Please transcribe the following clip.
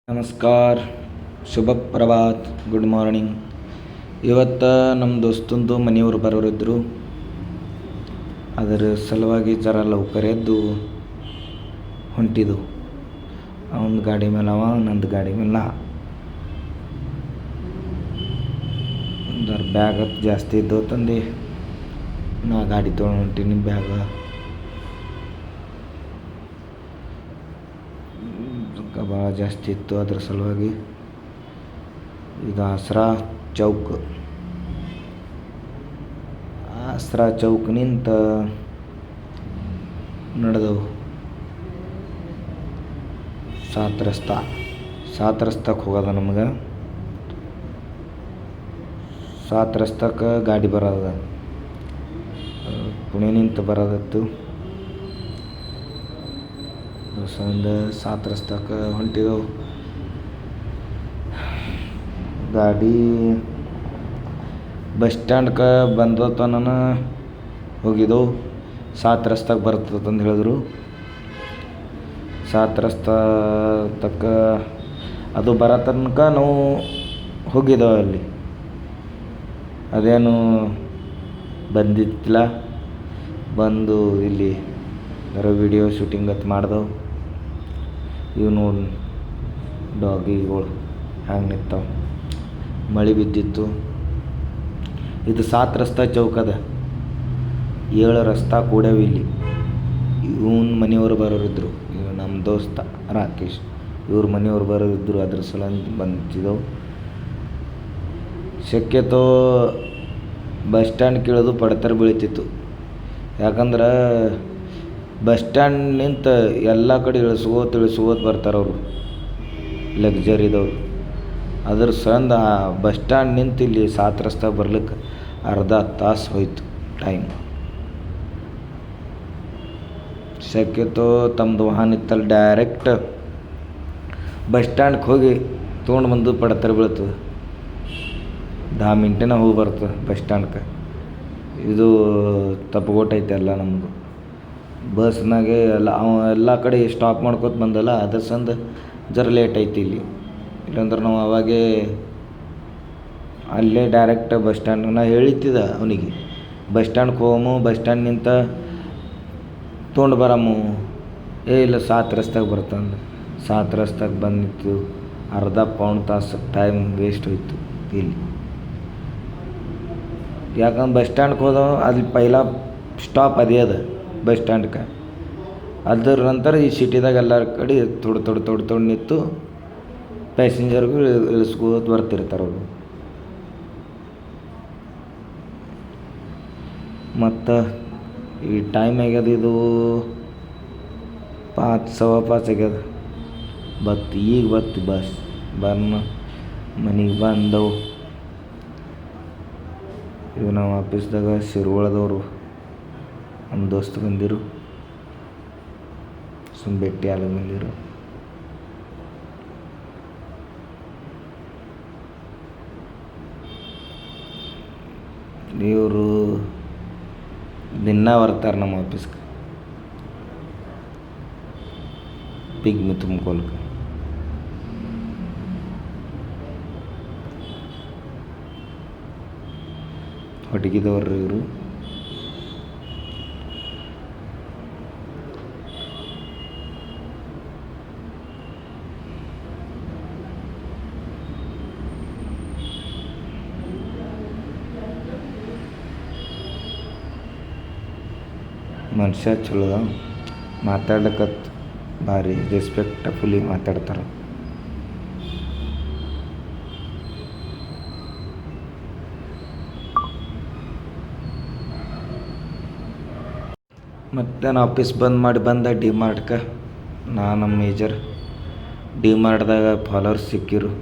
ನಮಸ್ಕಾರ, ಶುಭ Prabhat, good morning. ಇವತ್ತು ನಮ್ಮ ದೋಸ್ತಂದು ಮನೆಯವರು ಬರೋರಿದ್ದರು. ಅದರ ಸಲುವಾಗಿ ಜರ ಲೌಕರ್ ಎದ್ದು ಹೊಂಟಿದ್ದು. ಅವನ ಗಾಡಿ ಮೇಲೆ ಅವ, ನಂದು ಗಾಡಿ ಮೇಲೆ ಬ್ಯಾಗ್ ಜಾಸ್ತಿ ಇದ್ದು ತಂದು ನಾ ಗಾಡಿ ತೊಗೊಂಡು ಹೊಂಟೀನಿ. ಬ್ಯಾಗ ಭಾಳ ಜಾಸ್ತಿ ಇತ್ತು, ಅದ್ರ ಸಲುವಾಗಿ ಇದು ಆಸರಾ ಚೌಕ್ ನಿಂತ ನಡೆದವು ಸಾತ್ ರಸ್ತಾಕ್ಕೆ ಹೋಗೋದ. ನಮ್ಗೆ ಸಾತ್ ರಸ್ತಾಕ್ಕೆ ಗಾಡಿ ಬರೋದ, ಪುಣೆ ನಿಂತ ಬರೋದತ್ತು. ಸಾತ್ ರಸ್ತಾಕ್ಕೆ ಹೊಂಟಿದೆವು. ಗಾಡಿ ಬಸ್ ಸ್ಟ್ಯಾಂಡ್ಗೆ ಬಂದತನ ಹೋಗಿದ್ದೆವು. ಸಾತ್ ರಸ್ತಾಗೆ ಬರ್ತದಂತ ಹೇಳಿದ್ರು. ಸಾತ್ ರಸ್ತಾ ತಕ್ಕ ಅದು ಬರೋ ತನಕ ನಾವು ಹೋಗಿದ್ದೇವೆ. ಅಲ್ಲಿ ಅದೇನು ಬಂದಿತ್ತಿಲ್ಲ. ಬಂದು ಇಲ್ಲಿ ವಿಡಿಯೋ ಶೂಟಿಂಗ್ ಅಂತ ಮಾಡ್ದೆವು. ಇವು ನೋಡಿ ಡಾಗಿಗಳು ಹ್ಯಾಂಗೆ ನಿಂತಾವೆ. ಮಳೆ ಬಿದ್ದಿತ್ತು. ಇದು ಸಾತ್ ರಸ್ತಾ ಚೌಕ್ ಅದ. 7 ರಸ್ತಾ ಕೂಡ್ಯಾವ ಇಲ್ಲಿ. ಇವನ ಮನೆಯವರು ಬರೋರಿದ್ದರು. ನಮ್ಮ ದೋಸ್ತ ರಾಕೇಶ್, ಇವ್ರ ಮನೆಯವ್ರು ಬರೋರಿದ್ದರು. ಅದ್ರ ಸಲ ಬಂದಿದ್ದೆವು. ಶಕ್ಯತೋ ಬಸ್ ಸ್ಟ್ಯಾಂಡ್ ಕೇಳೋದು ಪಡ್ತರ ಬೀಳ್ತಿತ್ತು. ಯಾಕಂದ್ರೆ ಬಸ್ ಸ್ಟ್ಯಾಂಡ್ ನಿಂತ ಎಲ್ಲ ಕಡೆ ಇಳಿಸ್ಕೋತ ಬರ್ತಾರೆ ಅವರು, ಲಗ್ಜರಿದವ್ರು. ಅದ್ರ ಸಂದ ಬಸ್ ಸ್ಟ್ಯಾಂಡ್ ನಿಂತು ಇಲ್ಲಿ ಸಾತ್ ರಸ್ತಾ ಬರ್ಲಿಕ್ಕೆ ಅರ್ಧ ತಾಸು ಹೋಯ್ತು ಟೈಮ್. ಶಕ್ಯತೋ ತಮ್ಮದು ವಾಹನ ಇತ್ತಲ್ಲಿ ಡೈರೆಕ್ಟ್ ಬಸ್ ಸ್ಟ್ಯಾಂಡ್ಗೆ ಹೋಗಿ ತೊಗೊಂಡು ಬಂದು ಪಡ್ತರ ಬೀಳ್ತದೆ. 10 ಮಿನಿಟಿನ ಹೋಗಿ ಬರ್ತದೆ ಬಸ್ ಸ್ಟ್ಯಾಂಡ್ಗೆ. ಇದು ತಪ್ಪುಗೊಟ್ಟೈತೆ ಎಲ್ಲ ನಮ್ಮದು. ಬಸ್ನಾಗೆ ಎಲ್ಲ ಕಡೆ ಸ್ಟಾಪ್ ಮಾಡ್ಕೊತ ಬಂದಲ್ಲ, ಅದ್ರ ಸಂದ ಜರ ಲೇಟ್ ಐತಿ ಇಲ್ಲಿ. ಇಲ್ಲಾಂದ್ರೆ ನಾವು ಅವಾಗೇ ಅಲ್ಲೇ ಡೈರೆಕ್ಟ್ ಬಸ್ ಸ್ಟ್ಯಾಂಡ್ ನಾ ಹೇಳಿತ್ತಿದ್ದ ಅವನಿಗೆ, ಬಸ್ ಸ್ಟ್ಯಾಂಡ್ಗೆ ಹೋಗಮು, ಬಸ್ ಸ್ಟ್ಯಾಂಡ್ ನಿಂತ ತೊಗೊಂಡು ಬರಮು. ಇಲ್ಲ ಸಾತ್ ರಸ್ತಾಗೆ ಬರ್ತಂದು. ಸಾತ್ ರಸ್ತಾಗೆ ಬಂದಿತ್ತು. ಅರ್ಧ ಪೌಂಡ್ ತಾಸು ಟೈಮ್ ವೇಸ್ಟ್ ಹೋಯ್ತು ಇಲ್ಲಿ. ಯಾಕಂದ್ರೆ ಬಸ್ ಸ್ಟ್ಯಾಂಡ್ಗೆ ಹೋದವ ಅಲ್ಲಿ ಪೈಲ ಸ್ಟಾಪ್ ಅದೇ ಅದ ಬಸ್ ಸ್ಟ್ಯಾಂಡ್ಗೆ. ಅದ್ರ ನಂತರ ಈ ಸಿಟಿದಾಗ ಎಲ್ಲ ಕಡೆ ತೊಡ್ ನಿಂತು ಪ್ಯಾಸೆಂಜರ್ಗೂ ಇಳಿಸ್ಕೋತ ಬರ್ತಿರ್ತಾರೆ ಅವರು. ಮತ್ತು ಈ ಟೈಮ್ ಆಗ್ಯದ, ಇದು 5:15 ಆಗ್ಯದ. ಈಗ ಬತ್ತು ಬಸ್. ಮನೆಗೆ ಬಂದವು. ಇವು ನಾವು ಆಫೀಸ್ದಾಗ ಶಿರ್ವಳದವರು ನಮ್ಮ ದೋಸ್ತು ಬಂದಿರು, ಭೇಟಿ ಆಗ ಬಂದಿರು. ಇವರು ದಿನ ಬರ್ತಾರೆ ನಮ್ಮ ಆಫೀಸ್ಗೆ ಪಿಗ್ಮಿ ತುಂಬ್ಕೊಲ್ಕೆ. ಹೊಟಗಿದವ್ರಿ ಇವರು. ಮನುಷ್ಯ ಚಲೋ, ಮಾತಾಡ್ಲಿಕ್ಕತ್ತು ಭಾರಿ ರೆಸ್ಪೆಕ್ಟ್ಫುಲಿ ಮಾತಾಡ್ತಾರೆ. ಮತ್ತು ನಾನು ಆಫೀಸ್ ಬಂದ ಡಿ ಮಾರ್ಟ್ಗೆ. ನಮ್ಮ ಮೇಜರ್ ಡಿ ಮಾರ್ಟ್ದಾಗ ಫಾಲೋವರ್ಸ್ ಸಿಕ್ಕಿರು.